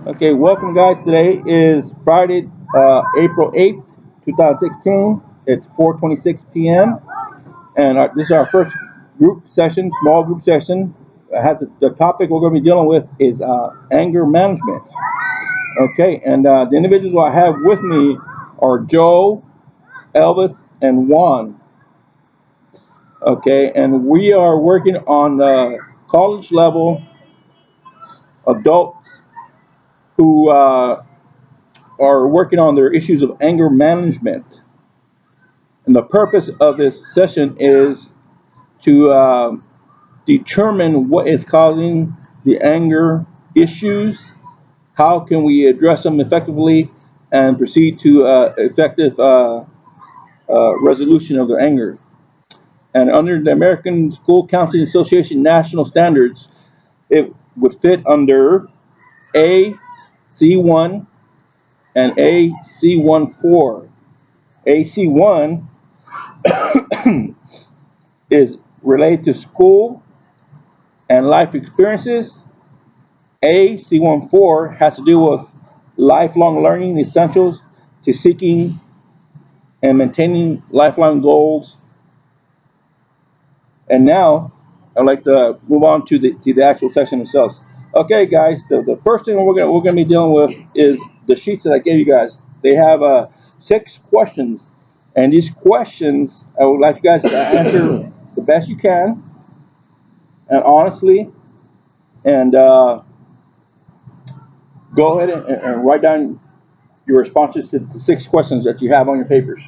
Okay, welcome guys. Today is Friday, April 8th, 2016. It's 4:26 p.m. and this is our first group session, small group session. The topic we're going to be dealing with is anger management. Okay, and the individuals I have with me are Joe, Elvis, and Juan. Okay, and we are working on college level adults who are working on their issues of anger management. And the purpose of this session is to determine what is causing the anger issues, how can we address them effectively, and proceed to effective resolution of their anger. And under the American School Counseling Association national standards, it would fit under AC1 and AC14. AC1 is related to school and life experiences. AC14 has to do with lifelong learning essentials to seeking and maintaining lifelong goals. And now I'd like to move on to the actual section itself. Okay, guys, the first thing we're gonna be dealing with is the sheets that I gave you guys. They have 6 questions, and these questions I would like you guys to answer the best you can and honestly, and go ahead and write down your responses to the 6 questions that you have on your papers.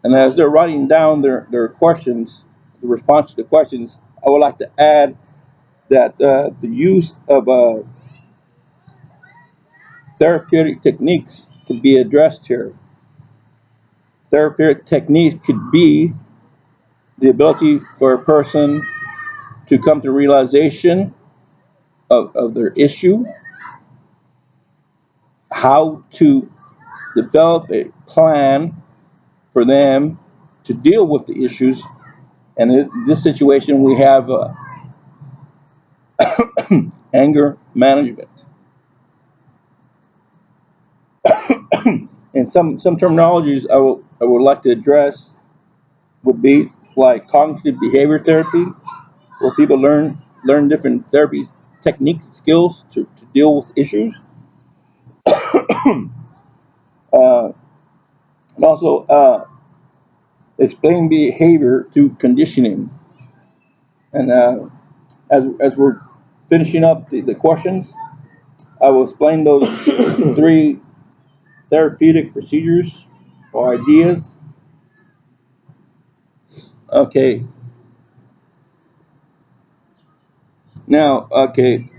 And as they're writing down their questions, the response to the questions, I would like to add that the use of therapeutic techniques could be addressed here. Therapeutic techniques could be the ability for a person to come to realization of their issue, how to develop a plan for them to deal with the issues. And in this situation, we have anger management. And some terminologies I would like to address would be like cognitive behavior therapy, where people learn different therapy techniques, skills to deal with issues. And also explain behavior through conditioning. And as we're finishing up the questions, I will explain those 3 therapeutic procedures or ideas. Okay. Now, okay,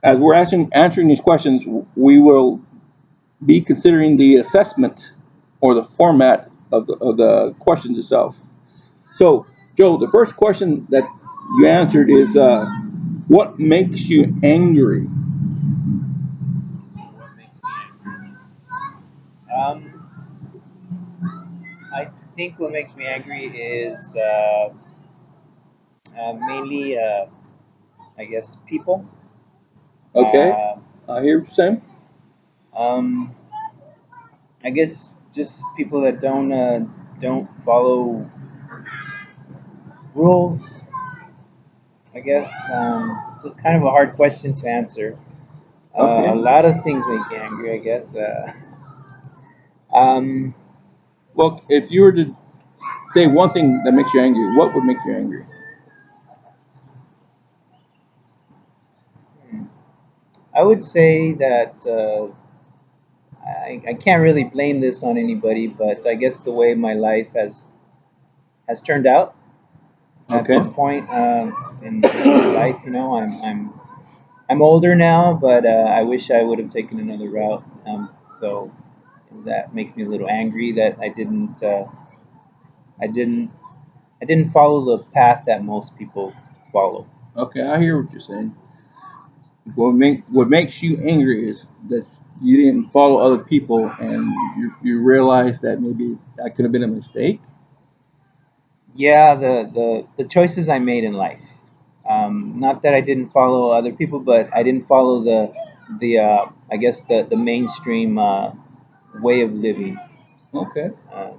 as we're answering these questions, we will be considering the assessment or the format of the questions itself. So, Joe, the first question that you answered is what makes you angry? What makes me angry? Um, I think what makes me angry is mainly, I guess, people. Okay, Uh, I hear what you're saying. um, I guess just people that don't follow rules. I guess it's a kind of a hard question to answer. A Okay. lot of things make me angry. I guess. Um, Well, if you were to say one thing that makes you angry, what would make you angry? I would say that I can't really blame this on anybody, but I guess the way my life has turned out at Okay. this point in my life, I'm older now, but I wish I would have taken another route. So that makes me a little angry that I didn't I didn't follow the path that most people follow. Okay, I hear what you're saying. What makes you angry is that you didn't follow other people and you realize that maybe that could have been a mistake. Yeah, the choices I made in life. Not that I didn't follow other people, but I didn't follow the I guess the mainstream way of living, Okay. uh,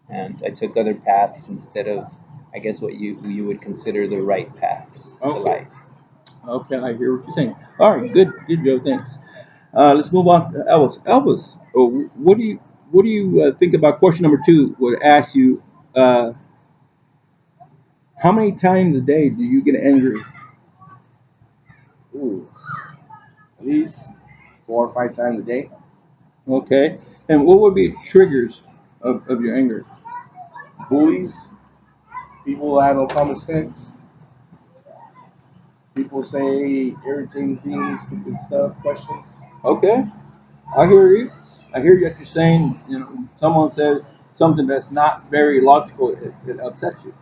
and I took other paths instead of, I guess, what you would consider the right paths to Okay. life. Okay, I hear what you're saying. All right, good, good, Joe. Thanks. Let's move on to Elvis. Elvis, what do you think about question number two? Would ask you, uh, how many times a day do you get angry? Ooh, at least 4 or 5 times a day. Okay, and what would be triggers of your anger? Bullies, people that have no common sense. People say irritating things, stupid stuff, questions. Okay, I hear you. I hear what you're saying. You know, someone says something that's not very logical, it upsets you.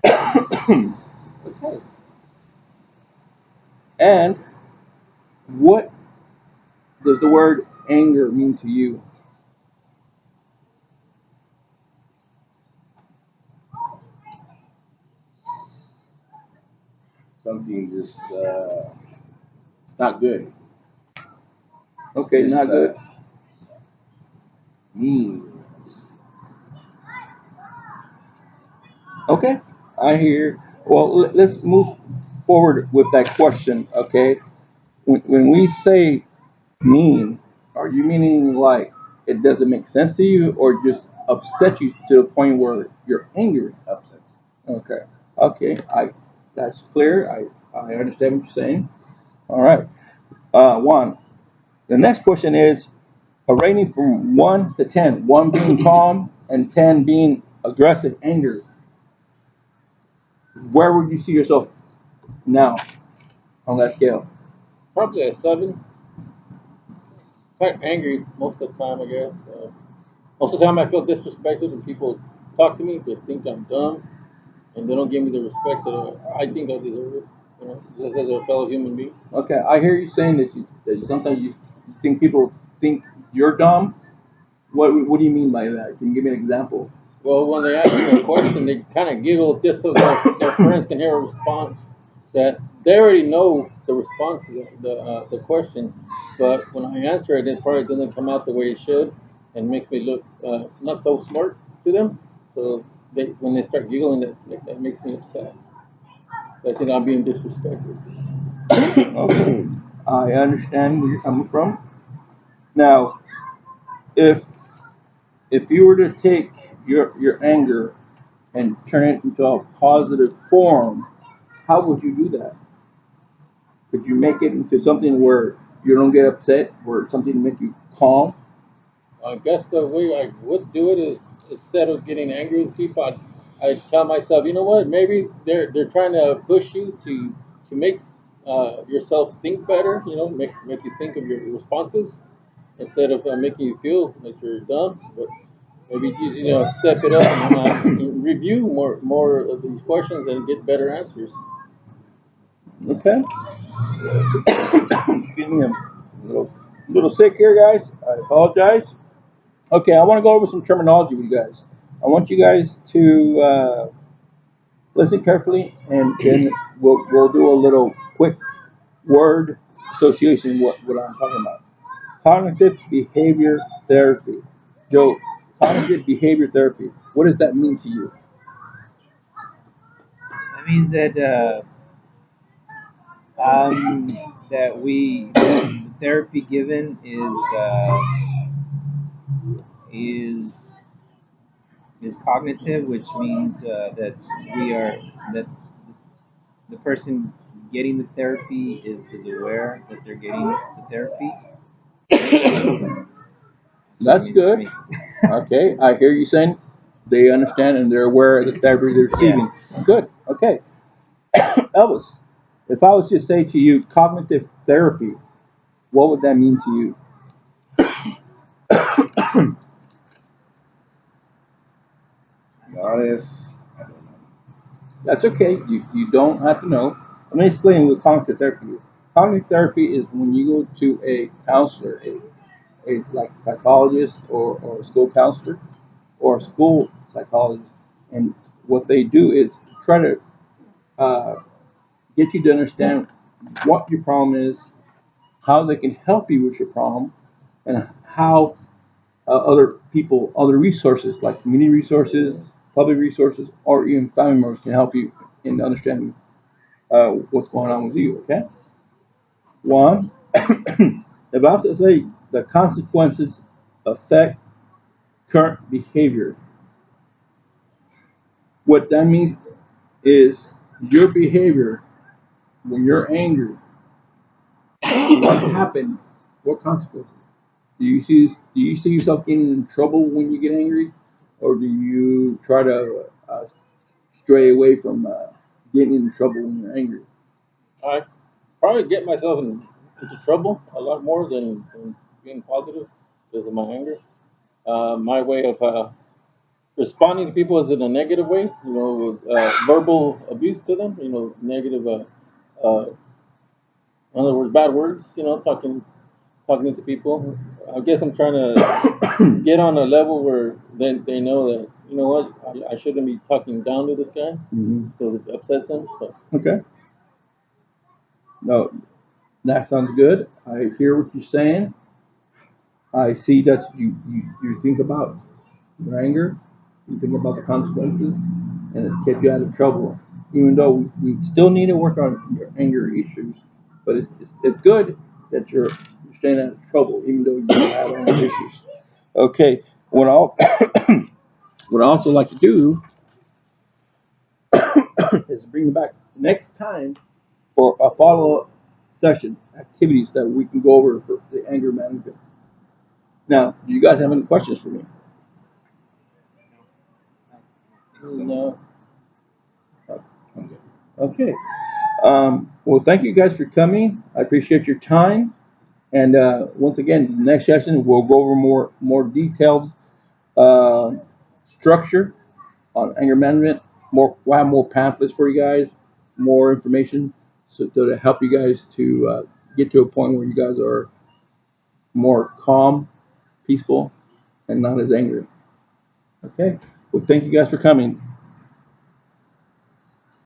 Okay, and what does the word anger mean to you? Something just not good. Okay, Just not good. mean. Okay, I hear. Well, let's move forward with that question. Okay, when we say mean, are you meaning like it doesn't make sense to you, or just upset you to the point where you're angry? Upsets. Okay, okay, I that's clear. I understand what you're saying. All right, Juan. The next question is a rating from 1 to 10. 1 being calm and 10 being aggressive anger. Where would you see yourself now on that scale? Probably a 7. Quite angry most of the time, I guess. Most of the time, I feel disrespected when people talk to me. They think I'm dumb, and they don't give me the respect that I think I deserve. Just as a fellow human being. Okay, I hear you saying that sometimes you think people think you're dumb. What do you mean by that? Can you give me an example? Well, when they ask me a question, they kind of giggle just so their friends can hear a response that they already know the response to the question. But when I answer it, it probably doesn't come out the way it should, and makes me look not so smart to them. So when they start giggling, that makes me upset. I think I'm being disrespected. Okay, I understand where you're coming from. Now, if if you were to take your anger and turn it into a positive form, how would you do that? Could you make it into something where you don't get upset, or something to make you calm? I guess the way I would do it is instead of getting angry with people, I tell myself, you know what? Maybe they're trying to push you to make yourself think better. Make you think of your responses instead of making you feel like you're dumb. But maybe step it up and review more of these questions and get better answers. Okay. Excuse me, I'm a little sick here, guys. I apologize. Okay, I want to go over some terminology with you guys. I want you guys to listen carefully, and then we'll do a little quick word association. What I'm talking about? Cognitive behavior therapy. Joe, cognitive behavior therapy. What does that mean to you? That means that the therapy given is is cognitive, which means that we are that the person getting the therapy is aware that they're getting the therapy. That's what it That's means to good. me. Okay, I hear you saying they understand and they're aware of the therapy they're Yeah. receiving. Good. Okay, Elvis, if I was to say to you cognitive therapy, what would that mean to you? To be honest, I don't know. That's okay. You don't have to know. Let me explain what cognitive therapy is. Cognitive therapy is when you go to a counselor, a like psychologist or a school counselor or a school psychologists, and what they do is try to get you to understand what your problem is, how they can help you with your problem, and how other people, other resources like community resources, public resources, or even family members can help you in understanding what's going on with you. Okay. One, the Bible says the consequences affect current behavior. What that means is your behavior when you're angry. What happens? What consequences? Do you see yourself getting in trouble when you get angry, or do you try to stray away from getting in trouble when you're angry? I probably get myself into trouble a lot more than being positive because of my anger. My way of responding to people is in a negative way, with verbal abuse to them, negative, in other words, bad words, talking to people. I guess I'm trying to get on a level where they know that, you know what, I shouldn't be talking down to this guy because it upsets him. So. Okay. No, that sounds good. I hear what you're saying. I see that you think about your anger, you think about the consequences, and it's kept you out of trouble. Even though we still need to work on your anger issues, but it's good that you're staying out of trouble, even though you have anger issues. Okay, what I what I also like to do is bring you back next time for a follow-up session, activities that we can go over for the anger management. Now, do you guys have any questions for me? No. Okay. Well, thank you guys for coming. I appreciate your time. And once again, the next session we'll go over more detailed uh, structure on anger management. We'll have more pamphlets for you guys, more information, so to help you guys to get to a point where you guys are more calm, peaceful, and not as angry. Okay. Well, thank you guys for coming.